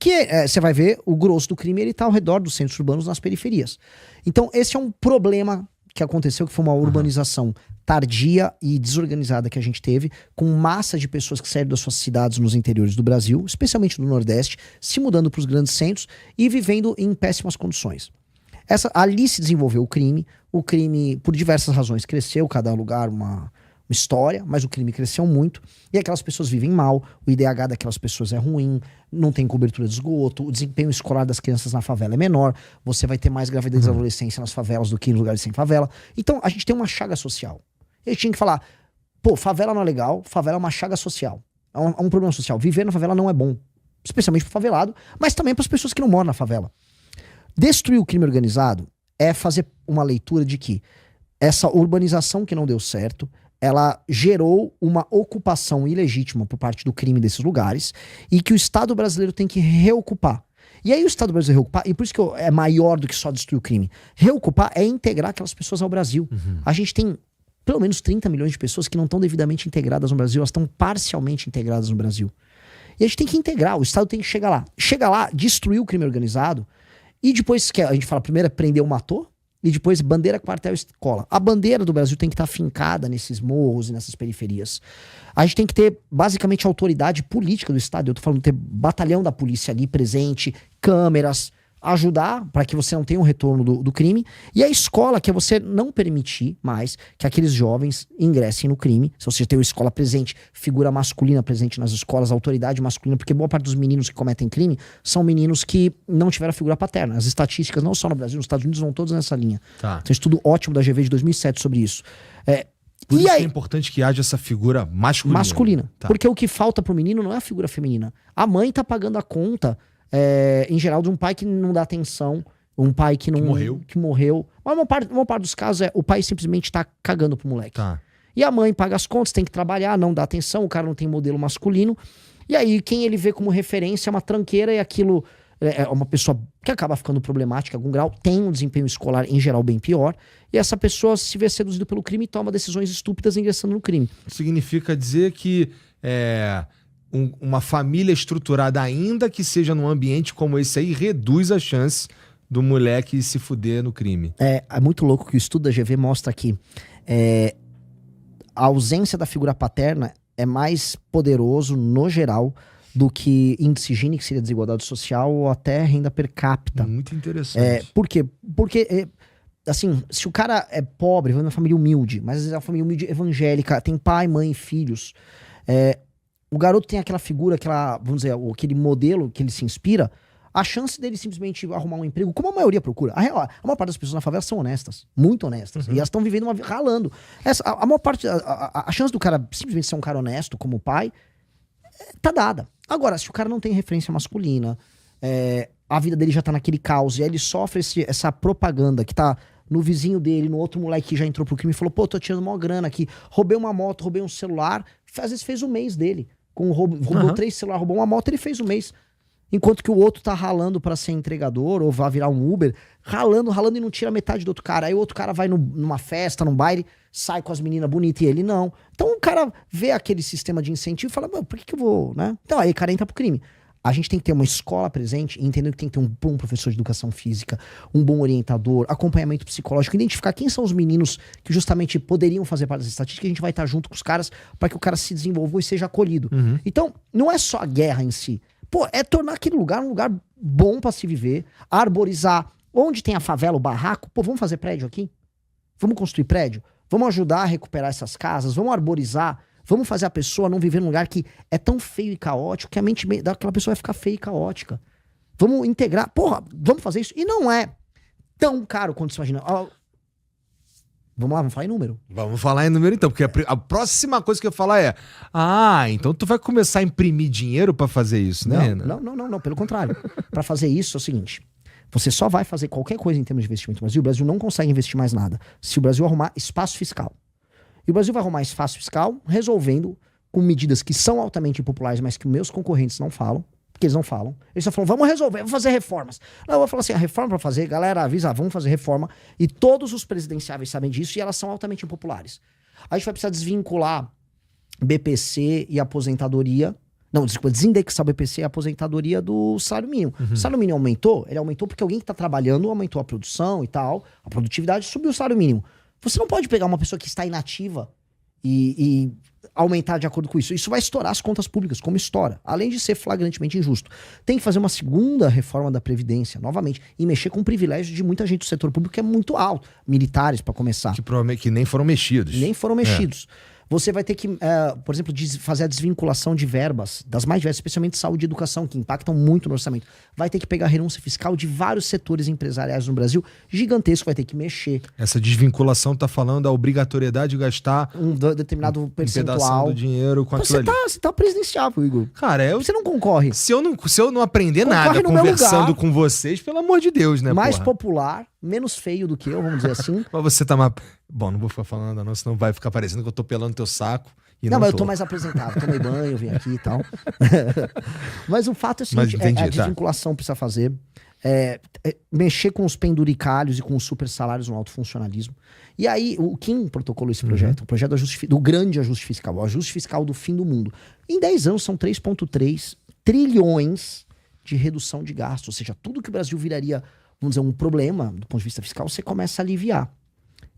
que você vai ver o grosso do crime, ele tá ao redor dos centros urbanos, nas periferias. Então esse é um problema que aconteceu, que foi uma urbanização tardia e desorganizada que a gente teve, com massa de pessoas que saíram das suas cidades nos interiores do Brasil, especialmente do Nordeste, se mudando para os grandes centros e vivendo em péssimas condições. Ali se desenvolveu o crime, por diversas razões, cresceu, cada lugar uma história, mas o crime cresceu muito, e aquelas pessoas vivem mal, o IDH daquelas pessoas é ruim, não tem cobertura de esgoto, o desempenho escolar das crianças na favela é menor, você vai ter mais gravidez e adolescência nas favelas do que em lugares sem favela. Então a gente tem uma chaga social. E a gente tinha que falar, pô, favela não é legal, favela é uma chaga social, é um problema social. Viver na favela não é bom, especialmente pro favelado, mas também para as pessoas que não moram na favela. Destruir o crime organizado é fazer uma leitura de que essa urbanização que não deu certo, ela gerou uma ocupação ilegítima por parte do crime desses lugares e que o Estado brasileiro tem que reocupar. E aí o Estado brasileiro reocupar, e por isso que é maior do que só destruir o crime. Reocupar é integrar aquelas pessoas ao Brasil. A gente tem pelo menos 30 milhões de pessoas que não estão devidamente integradas no Brasil, elas estão parcialmente integradas no Brasil. E a gente tem que integrar, o Estado tem que chegar lá. Chega lá, destruir o crime organizado, e depois, que a gente fala, primeiro é prender o matou, e depois bandeira, quartel, escola. A bandeira do Brasil tem que estar fincada nesses morros e nessas periferias. A gente tem que ter, basicamente, a autoridade política do Estado. Eu tô falando de ter batalhão da polícia ali presente, câmeras, ajudar para que você não tenha um retorno do crime. E a escola, que é você não permitir mais que aqueles jovens ingressem no crime. Se você tem uma escola presente, figura masculina presente nas escolas, autoridade masculina, porque boa parte dos meninos que cometem crime são meninos que não tiveram a figura paterna. As estatísticas, não só no Brasil, nos Estados Unidos, vão todas nessa linha. Tá. Tem um estudo ótimo da GV de 2007 sobre isso. Por isso que é importante que haja essa figura masculina. Tá. Porque o que falta pro menino não é a figura feminina. A mãe tá pagando a conta, em geral, de um pai que não dá atenção, um pai que morreu. Mas uma parte dos casos o pai simplesmente tá cagando pro moleque. Tá. E a mãe paga as contas, tem que trabalhar, não dá atenção, o cara não tem modelo masculino. E aí quem ele vê como referência é uma tranqueira, e aquilo é uma pessoa que acaba ficando problemática em algum grau, tem um desempenho escolar em geral bem pior, e essa pessoa se vê seduzida pelo crime e toma decisões estúpidas ingressando no crime. Significa dizer que uma família estruturada, ainda que seja num ambiente como esse aí, reduz a chance do moleque se fuder no crime. É muito louco que o estudo da GV mostra que a ausência da figura paterna é mais poderoso, no geral, do que índice Gini, que seria desigualdade social, ou até renda per capita. Muito interessante. Por quê? Porque, assim, se o cara é pobre, vai numa família humilde, mas às vezes é uma família humilde evangélica, tem pai, mãe e filhos, o garoto tem aquela figura, vamos dizer, aquele modelo que ele se inspira, a chance dele simplesmente arrumar um emprego, como a maioria procura. A maior parte das pessoas na favela são honestas, muito honestas, e elas estão vivendo ralando. A maior parte, a chance do cara simplesmente ser um cara honesto, como pai, tá dada. Agora, se o cara não tem referência masculina, a vida dele já tá naquele caos, e aí ele sofre essa propaganda que tá no vizinho dele, no outro moleque que já entrou pro crime e falou, pô, tô tirando uma grana aqui, roubei uma moto, roubei um celular, às vezes fez o mês dele. Roubou 3 celulares, roubou uma moto, ele fez o mês. Enquanto que o outro tá ralando pra ser entregador, ou vai virar um Uber, ralando e não tira metade do outro cara. Aí o outro cara vai numa festa, num baile, sai com as meninas bonitas e ele não. Então o cara vê aquele sistema de incentivo e fala, por que eu vou, né? Então aí o cara entra pro crime. A gente tem que ter uma escola presente, entendendo que tem que ter um bom professor de educação física, um bom orientador, acompanhamento psicológico, identificar quem são os meninos que justamente poderiam fazer parte das estatísticas, a gente vai estar junto com os caras para que o cara se desenvolva e seja acolhido. Então, não é só a guerra em si. Pô, é tornar aquele lugar um lugar bom para se viver, arborizar. Onde tem a favela, o barraco, pô, vamos fazer prédio aqui? Vamos construir prédio? Vamos ajudar a recuperar essas casas? Vamos arborizar? Vamos fazer a pessoa não viver num lugar que é tão feio e caótico que a mente daquela pessoa vai ficar feia e caótica. Vamos integrar. Porra, vamos fazer isso. E não é tão caro quanto você imagina. Vamos lá, vamos falar em número. Vamos falar em número então, porque a próxima coisa que eu falar então tu vai começar a imprimir dinheiro pra fazer isso, né? Não, pelo contrário. Pra fazer isso é o seguinte, você só vai fazer qualquer coisa em termos de investimento no Brasil, o Brasil não consegue investir mais nada se o Brasil arrumar espaço fiscal. E o Brasil vai arrumar espaço fiscal resolvendo com medidas que são altamente impopulares, mas que meus concorrentes não falam, porque eles não falam. Eles só falam, vamos resolver, vamos fazer reformas. Não, eu vou falar assim, a reforma pra fazer, galera, avisa, vamos fazer reforma. E todos os presidenciáveis sabem disso e elas são altamente impopulares. A gente vai precisar desvincular BPC e aposentadoria Não, desculpa, desindexar o BPC é a aposentadoria do salário mínimo. O salário mínimo aumentou, ele aumentou porque alguém que está trabalhando aumentou a produção e tal, a produtividade subiu o salário mínimo. Você não pode pegar uma pessoa que está inativa e aumentar de acordo com isso. Isso vai estourar as contas públicas, como estoura. Além de ser flagrantemente injusto. Tem que fazer uma segunda reforma da Previdência, novamente, e mexer com o privilégio de muita gente do setor público que é muito alto. Militares, para começar. Que provavelmente que nem foram mexidos. Nem foram mexidos. Você vai ter que, por exemplo, fazer a desvinculação de verbas, das mais diversas, especialmente saúde e educação, que impactam muito no orçamento. Vai ter que pegar a renúncia fiscal de vários setores empresariais no Brasil, gigantesco, vai ter que mexer. Essa desvinculação tá falando da obrigatoriedade de gastar um determinado percentual pedação do dinheiro com aquilo ali. Você tá presidenciável, Igor. Cara, Você não concorre. se eu não aprender Concorre nada no meu conversando lugar. com vocês, pelo amor de Deus, né, Mais porra? popular, menos feio do que eu, vamos dizer assim. Mas você tá mais... Bom, não vou ficar falando nada não, senão vai ficar parecendo que eu tô pelando teu saco. Não, mas eu tô mais apresentável, tomei banho, vim aqui e tal. Mas o fato é o seguinte, Mas entendi, a desvinculação precisa fazer, mexer com os penduricalhos e com os super salários no alto funcionalismo. E aí, o Kim protocolou esse projeto, o projeto do grande ajuste fiscal, o ajuste fiscal do fim do mundo. Em 10 anos são 3,3 trilhões de redução de gastos, ou seja, tudo que o Brasil viraria, vamos dizer, um problema do ponto de vista fiscal, você começa a aliviar.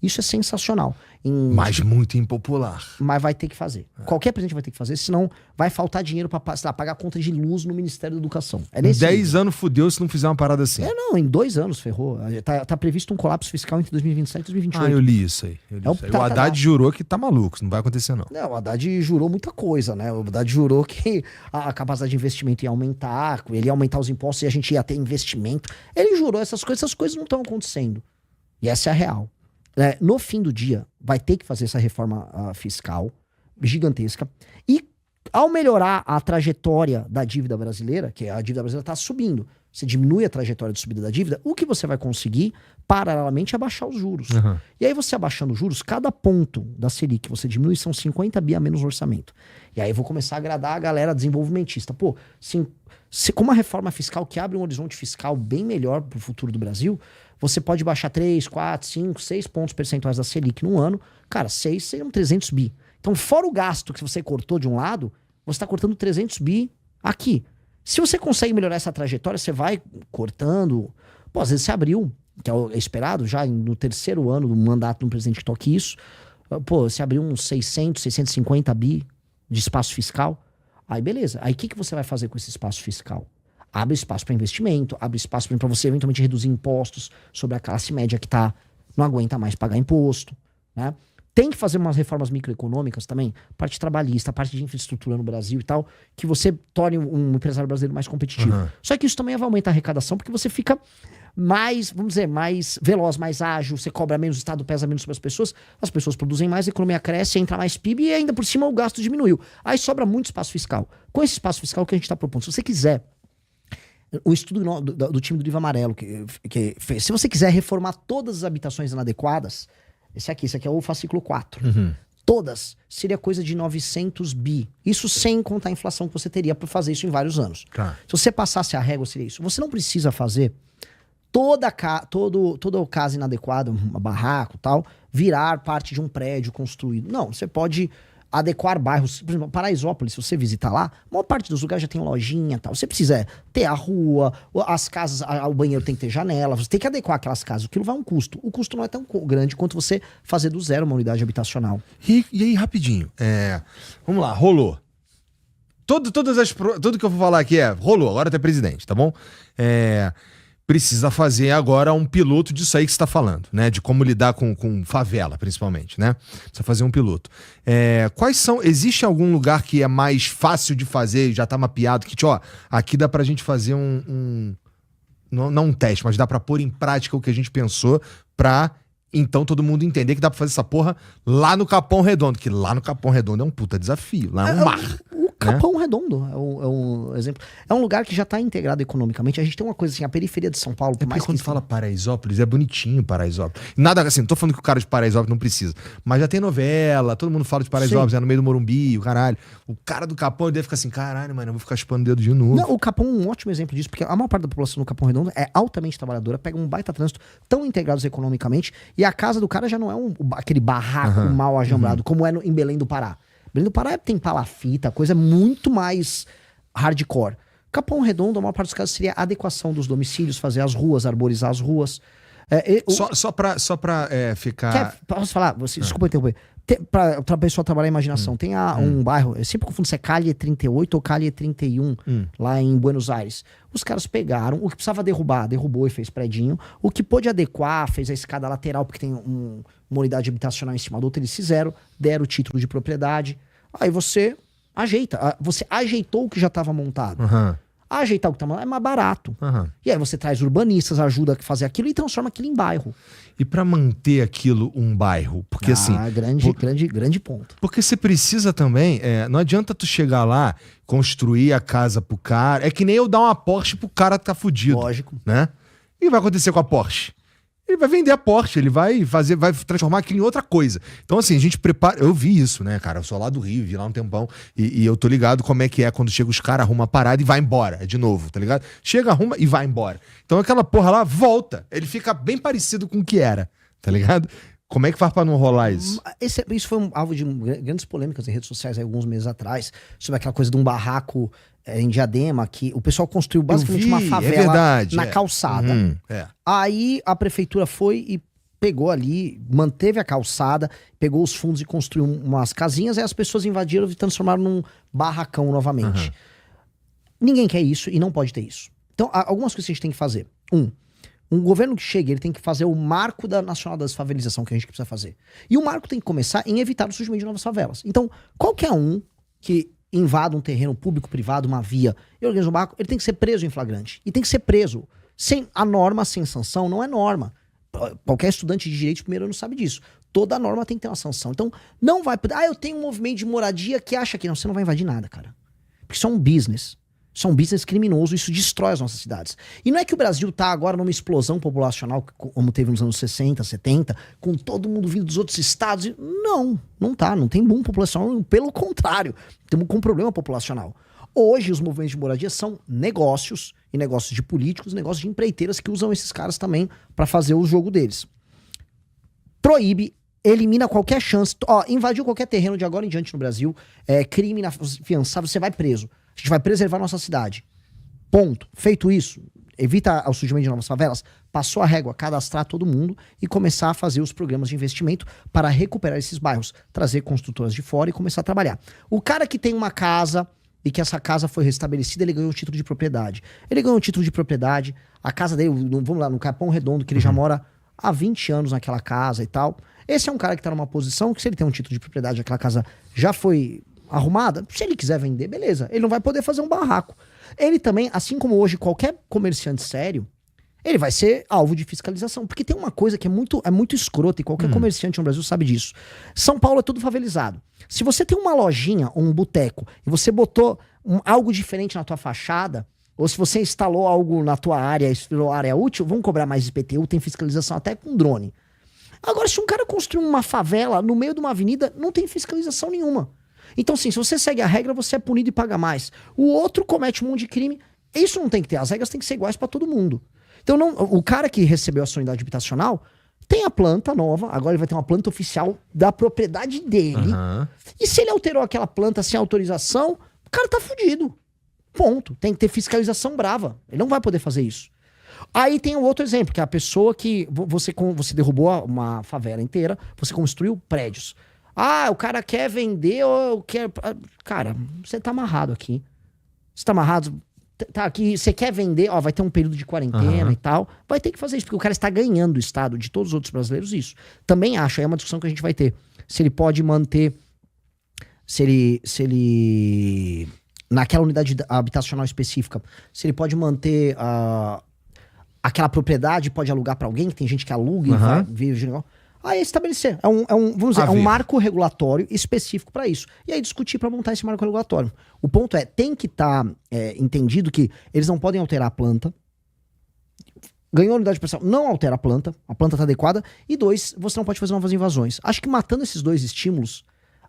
Isso é sensacional. Mas muito impopular. Mas vai ter que fazer. Qualquer presidente vai ter que fazer, senão vai faltar dinheiro para pagar a conta de luz no Ministério da Educação. Em 10 anos fudeu se não fizer uma parada assim. Não, em 2 anos ferrou. Tá previsto um colapso fiscal entre 2027 e 2028. Eu li isso aí. O Haddad jurou que tá maluco, isso não vai acontecer não. Não, o Haddad jurou muita coisa, né? O Haddad jurou que a capacidade de investimento ia aumentar, ele ia aumentar os impostos e a gente ia ter investimento. Ele jurou essas coisas não estão acontecendo. E essa é a real. No fim do dia, vai ter que fazer essa reforma fiscal gigantesca. E ao melhorar a trajetória da dívida brasileira, que a dívida brasileira está subindo, você diminui a trajetória de subida da dívida, o que você vai conseguir, paralelamente, é abaixar os juros. E aí você abaixando os juros, cada ponto da Selic que você diminui são 50 bi a menos no orçamento. E aí eu vou começar a agradar a galera desenvolvimentista. Pô, com uma reforma fiscal que abre um horizonte fiscal bem melhor para o futuro do Brasil, você pode baixar 3, 4, 5, 6 pontos percentuais da Selic num ano. Cara, 6 seriam 300 bi. Então, fora o gasto que você cortou de um lado, você está cortando 300 bi aqui. Se você consegue melhorar essa trajetória, você vai cortando. Pô, às vezes você abriu, que é esperado já no terceiro ano do mandato de um presidente que toque isso. Pô, você abriu uns 600, 650 bi de espaço fiscal. Aí beleza. Aí o que você vai fazer com esse espaço fiscal? Abre espaço para investimento, abre espaço para você eventualmente reduzir impostos sobre a classe média que não aguenta mais pagar imposto, né? Tem que fazer umas reformas microeconômicas também, parte trabalhista, parte de infraestrutura no Brasil e tal, que você torne um empresário brasileiro mais competitivo. Só que isso também vai aumentar a arrecadação, porque você fica mais, vamos dizer, mais veloz, mais ágil, você cobra menos, o Estado pesa menos sobre as pessoas produzem mais, a economia cresce, entra mais PIB e ainda por cima o gasto diminuiu. Aí sobra muito espaço fiscal. Com esse espaço fiscal que a gente está propondo, se você quiser, o estudo do time do Livro Amarelo que fez, se você quiser reformar todas as habitações inadequadas, esse aqui é o fascículo 4. Todas, seria coisa de 900 bi. Isso sem contar a inflação que você teria para fazer isso em vários anos. Se você passasse a régua, seria isso. Você não precisa fazer toda casa inadequada, um barraco e tal, virar parte de um prédio construído. Não, você pode adequar bairros. Por exemplo, Paraisópolis, se você visitar lá, a maior parte dos lugares já tem lojinha e tal. Você precisa ter a rua, as casas, o banheiro tem que ter janela, você tem que adequar aquelas casas. Aquilo vai um custo. O custo não é tão grande quanto você fazer do zero uma unidade habitacional. E aí, rapidinho, vamos lá, rolou. Tudo que eu vou falar aqui rolou, agora tu é presidente, tá bom? Precisa fazer agora um piloto disso aí que você está falando, né? De como lidar com favela, principalmente, né? Precisa fazer um piloto. Existe algum lugar que é mais fácil de fazer, já tá mapeado, que, aqui dá pra gente fazer não um teste, mas dá pra pôr em prática o que a gente pensou pra, então, todo mundo entender que dá pra fazer essa porra lá no Capão Redondo, que lá no Capão Redondo é um puta desafio, lá é um mar. Capão Redondo é um exemplo. É um lugar que já está integrado economicamente. A gente tem uma coisa assim, a periferia de São Paulo... Porque quando fala Paraisópolis, é bonitinho Paraisópolis. Nada assim, não tô falando que o cara de Paraisópolis não precisa. Mas já tem novela, todo mundo fala de Paraisópolis, no meio do Morumbi, o caralho. O cara do Capão deve ficar assim, caralho, mano, eu vou ficar chupando o dedo de novo. Não, o Capão é um ótimo exemplo disso, porque a maior parte da população do Capão Redondo é altamente trabalhadora, pega um baita trânsito, tão integrados economicamente, e a casa do cara já não é aquele barraco mal ajambrado, como é em Belém do Pará. Belém do Pará tem palafita, coisa muito mais hardcore. Capão Redondo, a maior parte dos casos seria a adequação dos domicílios, fazer as ruas, arborizar as ruas. Só pra ficar... Posso falar? Desculpa interromper. Pra pessoa trabalhar a imaginação. Tem um bairro, eu sempre confundo se é Calle 38 ou Calle 31, lá em Buenos Aires. Os caras pegaram, o que precisava derrubar, derrubou e fez predinho. O que pôde adequar, fez a escada lateral, porque tem uma unidade habitacional em cima da outra, eles fizeram, deram o título de propriedade. Aí você ajeita, você ajeitou o que já estava montado. Ajeitar o que tá montado é mais barato. E aí você traz urbanistas, ajuda a fazer aquilo e transforma aquilo em bairro. E pra manter aquilo um bairro? Porque assim... grande ponto. Porque você precisa também... não adianta tu chegar lá, construir a casa pro cara... É que nem eu dar uma Porsche pro cara que tá fudido. Lógico. Né? O que vai acontecer com a Porsche? Ele vai vender a Porsche, ele vai transformar aquilo em outra coisa. Então assim, a gente prepara... Eu vi isso, né, cara? Eu sou lá do Rio, vi lá um tempão. E eu tô ligado como é que é quando chega os caras, arruma a parada e vai embora. De novo, tá ligado? Chega, arruma e vai embora. Então aquela porra lá volta. Ele fica bem parecido com o que era, tá ligado? Como é que faz pra não rolar isso? Isso foi alvo de grandes polêmicas em redes sociais alguns meses atrás, sobre aquela coisa de um barraco em Diadema, que o pessoal construiu basicamente uma favela na calçada. Aí a prefeitura foi e pegou ali, manteve a calçada, pegou os fundos e construiu umas casinhas, aí as pessoas invadiram e transformaram num barracão novamente. Ninguém quer isso e não pode ter isso. Então, algumas coisas que a gente tem que fazer. Um governo que chega, ele tem que fazer o marco da nacional da desfavelização que a gente precisa fazer. E o marco tem que começar em evitar o surgimento de novas favelas. Então, qualquer um que invada um terreno público-privado, uma via, e organiza um barco, ele tem que ser preso em flagrante. E tem que ser preso. A norma sem sanção não é norma. Qualquer estudante de direito de primeiro ano sabe disso. Toda norma tem que ter uma sanção. Então, não vai... eu tenho um movimento de moradia que acha que não, você não vai invadir nada, cara. Porque isso é um business. Isso é um business criminoso, isso destrói as nossas cidades. E não é que o Brasil tá agora numa explosão populacional, como teve nos anos 60, 70, com todo mundo vindo dos outros estados. Não tá, não tem boom populacional, pelo contrário, temos um problema populacional. Hoje os movimentos de moradia são negócios, e negócios de políticos, negócios de empreiteiras que usam esses caras também para fazer o jogo deles. Proíbe, elimina qualquer chance, invadiu qualquer terreno de agora em diante no Brasil, crime inafiançável, você vai preso. A gente vai preservar nossa cidade. Ponto. Feito isso, evita o surgimento de novas favelas, passou a régua, cadastrar todo mundo e começar a fazer os programas de investimento para recuperar esses bairros, trazer construtoras de fora e começar a trabalhar. O cara que tem uma casa e que essa casa foi restabelecida, ele ganhou o título de propriedade. Ele ganhou o título de propriedade, a casa dele, vamos lá, no Capão Redondo, que ele já mora há 20 anos naquela casa e tal. Esse é um cara que tá numa posição que, se ele tem um título de propriedade, aquela casa já foi arrumada, se ele quiser vender, beleza. Ele não vai poder fazer um barraco. Ele também, assim como hoje qualquer comerciante sério, ele vai ser alvo de fiscalização. Porque tem uma coisa que é muito escrota, e qualquer comerciante no Brasil sabe disso. São Paulo é tudo favelizado. Se você tem uma lojinha ou um boteco e você botou algo diferente na tua fachada, ou se você instalou algo na tua área, instalou área útil, vão cobrar mais IPTU, tem fiscalização até com drone. Agora, se um cara construir uma favela no meio de uma avenida, não tem fiscalização nenhuma. Então, sim, se você segue a regra, você é punido e paga mais. O outro comete um monte de crime. Isso não tem que ter. As regras têm que ser iguais para todo mundo. Então, o cara que recebeu a sua unidade habitacional tem a planta nova. Agora ele vai ter uma planta oficial da propriedade dele. E se ele alterou aquela planta sem autorização, o cara tá fudido. Ponto. Tem que ter fiscalização brava. Ele não vai poder fazer isso. Aí tem o outro exemplo, que é a pessoa que você derrubou uma favela inteira, você construiu prédios. O cara quer vender ou quer... Cara, você tá amarrado aqui. Você tá amarrado... Tá aqui, você quer vender, vai ter um período de quarentena e tal. Vai ter que fazer isso, porque o cara está ganhando do Estado, de todos os outros brasileiros, isso. Também acho, aí é uma discussão que a gente vai ter. Se ele pode manter... Se ele naquela unidade habitacional específica, se ele pode manter aquela propriedade, pode alugar para alguém, que tem gente que aluga e vai vive de negócio. Aí estabelecer. Vamos dizer, é um marco regulatório específico para isso. E aí discutir para montar esse marco regulatório. O ponto tem que estar entendido que eles não podem alterar a planta. Ganhou a unidade pessoal, não altera a planta tá adequada. E 2, você não pode fazer novas invasões. Acho que matando esses 2 estímulos,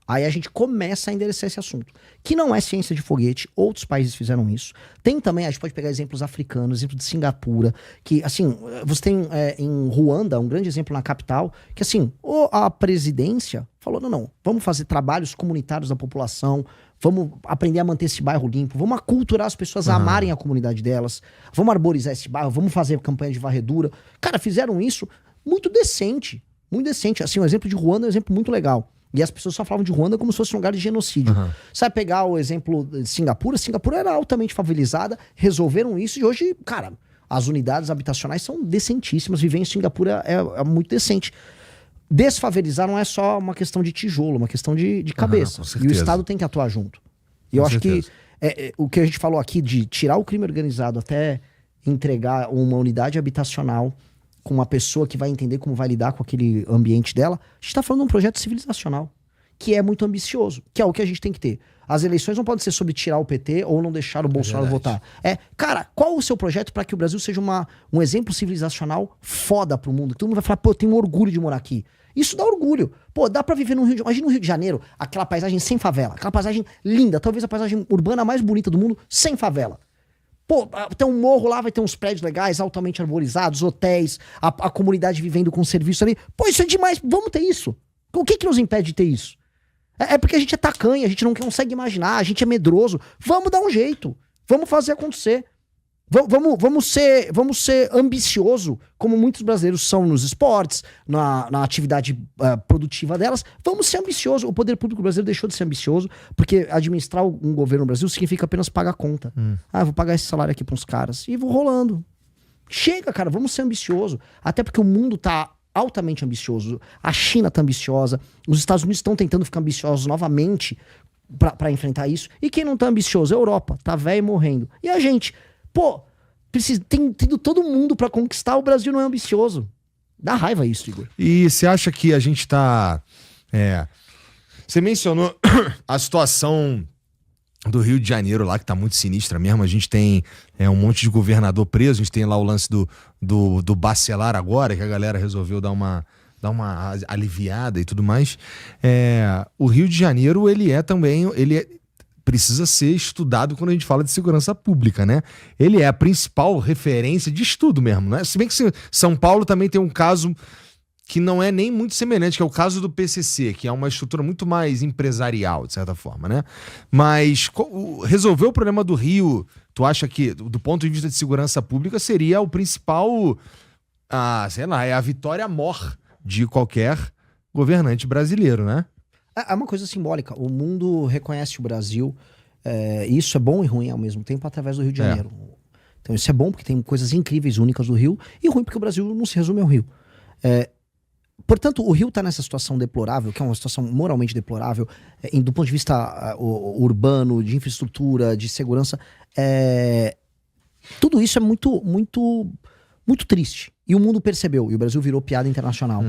aí a gente começa a endereçar esse assunto. Que não é ciência de foguete, outros países fizeram isso. Tem também, a gente pode pegar exemplos africanos, exemplo de Singapura, que assim, você tem em Ruanda, um grande exemplo na capital, que assim, a presidência falou, não, vamos fazer trabalhos comunitários da população, Vamos aprender a manter esse bairro limpo. Vamos aculturar as pessoas a amarem a comunidade delas. Vamos arborizar esse bairro. Vamos fazer campanha de varredura. Cara, fizeram isso muito decente. Muito decente. Assim, o exemplo de Ruanda é um exemplo muito legal. E as pessoas só falavam de Ruanda como se fosse um lugar de genocídio. Você vai pegar o exemplo de Singapura. Singapura era altamente favelizada. Resolveram isso e hoje, cara, as unidades habitacionais são decentíssimas. Viver em Singapura é muito decente. Desfavelizar não é só uma questão de tijolo, uma questão de cabeça. E o Estado tem que atuar junto. E eu acho que o que a gente falou aqui de tirar o crime organizado até entregar uma unidade habitacional com uma pessoa que vai entender como vai lidar com aquele ambiente dela, a gente está falando de um projeto civilizacional que é muito ambicioso, que é o que a gente tem que ter. As eleições não podem ser sobre tirar o PT ou não deixar o Bolsonaro votar. Cara, qual o seu projeto para que o Brasil seja um exemplo civilizacional foda pro mundo? Que todo mundo vai falar, pô, eu tenho orgulho de morar aqui. Isso dá orgulho. Pô, dá pra viver no Rio de Janeiro. Imagina no Rio de Janeiro, aquela paisagem sem favela. Aquela paisagem linda, talvez a paisagem urbana mais bonita do mundo, sem favela. Pô, tem um morro lá, vai ter uns prédios legais, altamente arborizados, hotéis, a comunidade vivendo com serviço ali. Pô, isso é demais. Vamos ter isso. O que nos impede de ter isso? É porque a gente é tacanha, a gente não consegue imaginar, a gente é medroso. Vamos dar um jeito. Vamos fazer acontecer. Vamos ser ambicioso, como muitos brasileiros são nos esportes, na atividade produtiva delas. Vamos ser ambicioso. O poder público brasileiro deixou de ser ambicioso, porque administrar um governo no Brasil significa apenas pagar conta. Vou pagar esse salário aqui para uns caras. E vou rolando. Chega, cara, vamos ser ambicioso. Até porque o mundo tá altamente ambicioso. A China tá ambiciosa. Os Estados Unidos estão tentando ficar ambiciosos novamente para enfrentar isso. E quem não tá ambicioso? A Europa. Tá velho e morrendo. E a gente... Pô, tem tido todo mundo pra conquistar, o Brasil não é ambicioso. Dá raiva isso, Igor. E você acha que a gente tá... Você mencionou a situação do Rio de Janeiro lá, que tá muito sinistra mesmo. A gente tem um monte de governador preso. A gente tem lá o lance do Bacelar agora, que a galera resolveu dar uma aliviada e tudo mais. O Rio de Janeiro, ele precisa ser estudado quando a gente fala de segurança pública, né? Ele é a principal referência de estudo mesmo, né? Se bem que São Paulo também tem um caso que não é nem muito semelhante, que é o caso do PCC, que é uma estrutura muito mais empresarial, de certa forma, né? Mas resolver o problema do Rio, tu acha que, do ponto de vista de segurança pública, seria o principal, sei lá, é a vitória mor de qualquer governante brasileiro, né? É uma coisa simbólica. O mundo reconhece o Brasil. Isso é bom e ruim ao mesmo tempo através do Rio de Janeiro. Então isso é bom porque tem coisas incríveis, únicas do Rio. E ruim porque o Brasil não se resume ao Rio. Portanto, o Rio está nessa situação deplorável, que é uma situação moralmente deplorável, do ponto de vista urbano, de infraestrutura, de segurança. Tudo isso é muito, muito, muito triste. E o mundo percebeu. E o Brasil virou piada internacional.